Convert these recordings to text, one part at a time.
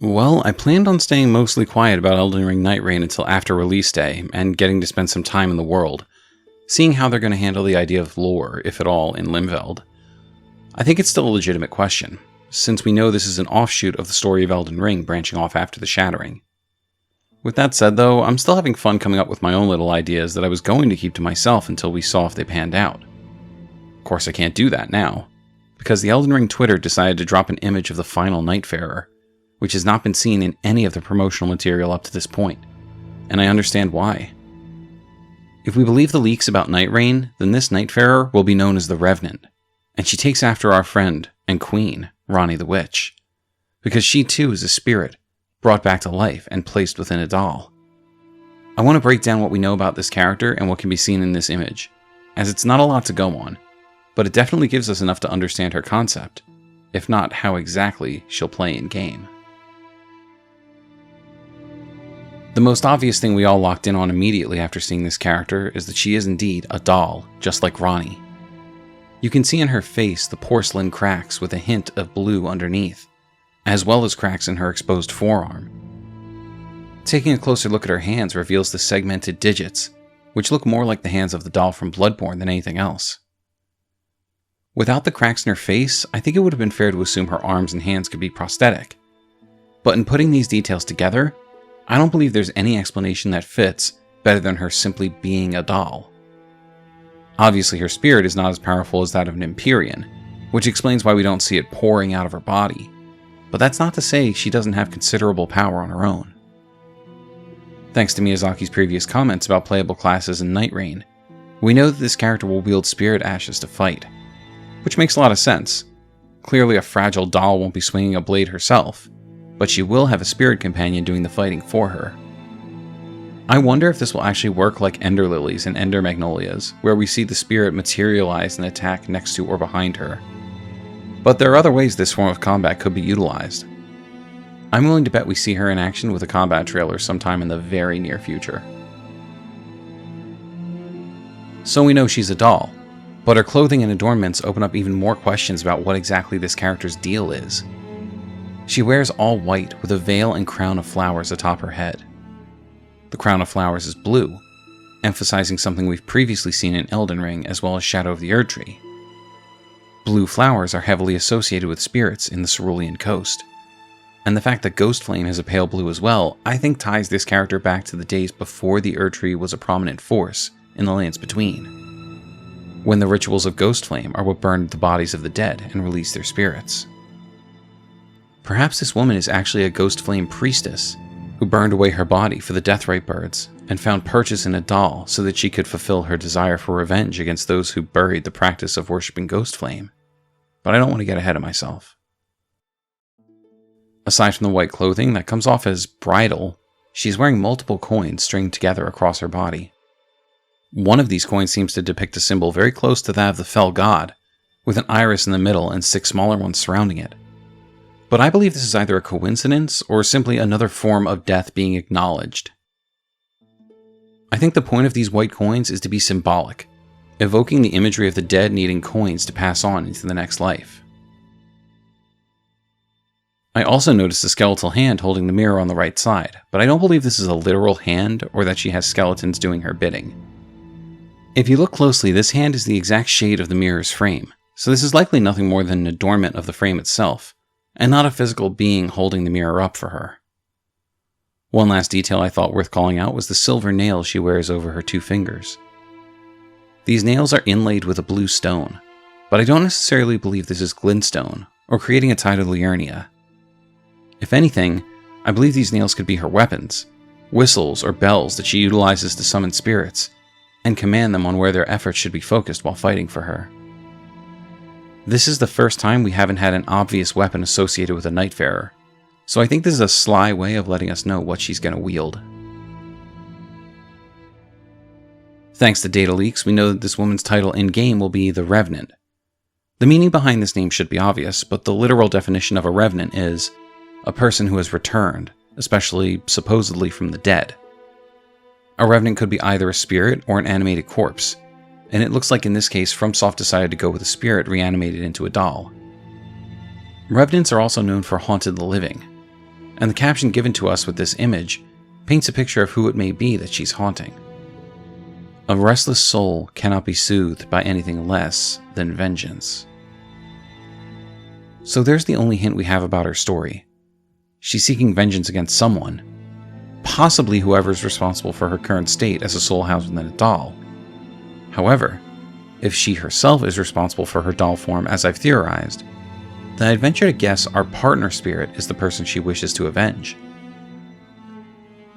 Well, I planned on staying mostly quiet about Elden Ring Nightreign until after release day, and getting to spend some time in the world, seeing how they're going to handle the idea of lore, if at all, in Limveld. I think it's still a legitimate question, since we know this is an offshoot of the story of Elden Ring branching off after the Shattering. With that said though, I'm still having fun coming up with my own little ideas that I was going to keep to myself until we saw if they panned out. Of course I can't do that now, because the Elden Ring Twitter decided to drop an image of the final Nightfarer, which has not been seen in any of the promotional material up to this point, and I understand why. If we believe the leaks about Nightreign, then this Nightfarer will be known as the Revenant, and she takes after our friend and queen, Ranni the Witch, because she too is a spirit, brought back to life and placed within a doll. I want to break down what we know about this character and what can be seen in this image, as it's not a lot to go on, but it definitely gives us enough to understand her concept, if not how exactly she'll play in game. The most obvious thing we all locked in on immediately after seeing this character is that she is indeed a doll, just like Ranni. You can see in her face the porcelain cracks with a hint of blue underneath, as well as cracks in her exposed forearm. Taking a closer look at her hands reveals the segmented digits, which look more like the hands of the doll from Bloodborne than anything else. Without the cracks in her face, I think it would have been fair to assume her arms and hands could be prosthetic. But in putting these details together, I don't believe there's any explanation that fits better than her simply being a doll. Obviously her spirit is not as powerful as that of an Empyrean, which explains why we don't see it pouring out of her body, but that's not to say she doesn't have considerable power on her own. Thanks to Miyazaki's previous comments about playable classes in Nightreign, we know that this character will wield spirit ashes to fight, which makes a lot of sense. Clearly a fragile doll won't be swinging a blade herself, but she will have a spirit companion doing the fighting for her. I wonder if this will actually work like Ender Lilies and Ender Magnolias, where we see the spirit materialize and attack next to or behind her. But there are other ways this form of combat could be utilized. I'm willing to bet we see her in action with a combat trailer sometime in the very near future. So we know she's a doll, but her clothing and adornments open up even more questions about what exactly this character's deal is. She wears all white with a veil and crown of flowers atop her head. The crown of flowers is blue, emphasizing something we've previously seen in Elden Ring as well as Shadow of the Erdtree. Blue flowers are heavily associated with spirits in the Cerulean Coast, and the fact that Ghostflame has a pale blue as well, I think ties this character back to the days before the Erdtree was a prominent force in the Lands Between, when the rituals of Ghostflame are what burned the bodies of the dead and released their spirits. Perhaps this woman is actually a Ghostflame priestess who burned away her body for the Deathrite birds and found purchase in a doll so that she could fulfill her desire for revenge against those who buried the practice of worshipping Ghostflame. But I don't want to get ahead of myself. Aside from the white clothing that comes off as bridal, she's wearing multiple coins stringed together across her body. One of these coins seems to depict a symbol very close to that of the Fell God, with an iris in the middle and 6 smaller ones surrounding it. But I believe this is either a coincidence or simply another form of death being acknowledged. I think the point of these white coins is to be symbolic, evoking the imagery of the dead needing coins to pass on into the next life. I also noticed a skeletal hand holding the mirror on the right side, but I don't believe this is a literal hand or that she has skeletons doing her bidding. If you look closely, this hand is the exact shade of the mirror's frame, so this is likely nothing more than an adornment of the frame itself, and not a physical being holding the mirror up for her. One last detail I thought worth calling out was the silver nails she wears over her 2 fingers. These nails are inlaid with a blue stone, but I don't necessarily believe this is glintstone or creating a tie to Liurnia. If anything, I believe these nails could be her weapons, whistles or bells that she utilizes to summon spirits, and command them on where their efforts should be focused while fighting for her. This is the first time we haven't had an obvious weapon associated with a Nightfarer, so I think this is a sly way of letting us know what she's going to wield. Thanks to data leaks, we know that this woman's title in-game will be the Revenant. The meaning behind this name should be obvious, but the literal definition of a Revenant is a person who has returned, especially supposedly from the dead. A Revenant could be either a spirit or an animated corpse, and it looks like in this case FromSoft decided to go with a spirit reanimated into a doll. Revenants are also known for haunted the living. and the caption given to us with this image paints a picture of who it may be that she's haunting. A restless soul cannot be soothed by anything less than vengeance. So there's the only hint we have about her story. She's seeking vengeance against someone, possibly whoever's responsible for her current state as a soul housed within a doll. However, if she herself is responsible for her doll form as I've theorized, then I'd venture to guess our partner spirit is the person she wishes to avenge.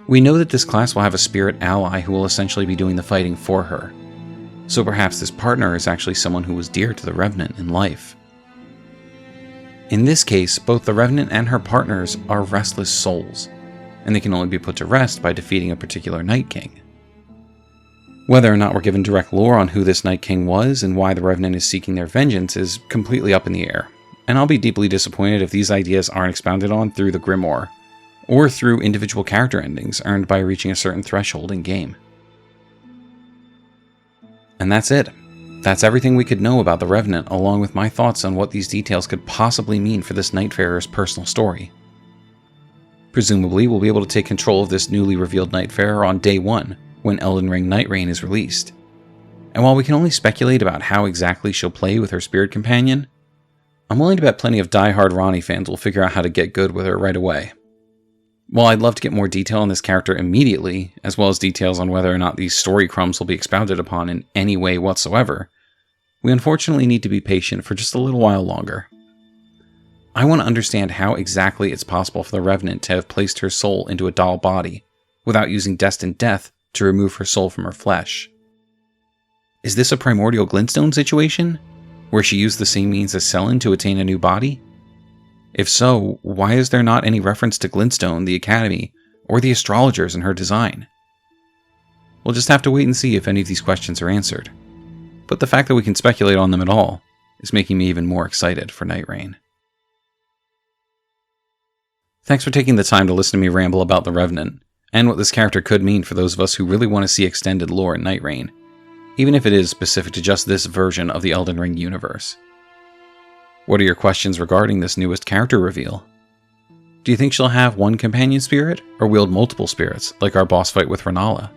We know that this class will have a spirit ally who will essentially be doing the fighting for her, so perhaps this partner is actually someone who was dear to the Revenant in life. In this case, both the Revenant and her partners are restless souls, and they can only be put to rest by defeating a particular Night King. Whether or not we're given direct lore on who this Night King was and why the Revenant is seeking their vengeance is completely up in the air, and I'll be deeply disappointed if these ideas aren't expounded on through the Grimoire, or through individual character endings earned by reaching a certain threshold in-game. And that's it. That's everything we could know about the Revenant, along with my thoughts on what these details could possibly mean for this Nightfarer's personal story. Presumably, we'll be able to take control of this newly revealed Nightfarer on day 1, when Elden Ring Nightreign is released. And while we can only speculate about how exactly she'll play with her spirit companion, I'm willing to bet plenty of die-hard Ranni fans will figure out how to get good with her right away. While I'd love to get more detail on this character immediately, as well as details on whether or not these story crumbs will be expounded upon in any way whatsoever, we unfortunately need to be patient for just a little while longer. I want to understand how exactly it's possible for the Revenant to have placed her soul into a doll body, without using destined death to remove her soul from her flesh. Is this a primordial glintstone situation, where she used the same means as Selin to attain a new body? If so, why is there not any reference to Glintstone, the Academy, or the astrologers in her design? We'll just have to wait and see if any of these questions are answered. But the fact that we can speculate on them at all is making me even more excited for Nightreign. Thanks for taking the time to listen to me ramble about the Revenant, and what this character could mean for those of us who really want to see extended lore in Nightreign, even if it is specific to just this version of the Elden Ring universe. What are your questions regarding this newest character reveal? Do you think she'll have one companion spirit, or wield multiple spirits, like our boss fight with Rennala?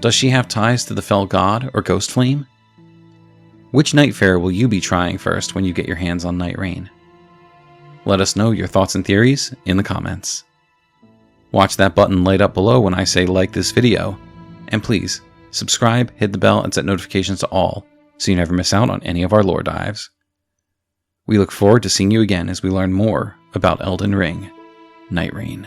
Does she have ties to the Fell God or Ghost Flame? Which Nightfarer will you be trying first when you get your hands on Nightreign? Let us know your thoughts and theories in the comments. Watch that button light up below when I say like this video, and please, subscribe, hit the bell, and set notifications to all, so you never miss out on any of our lore dives. We look forward to seeing you again as we learn more about Elden Ring Nightreign.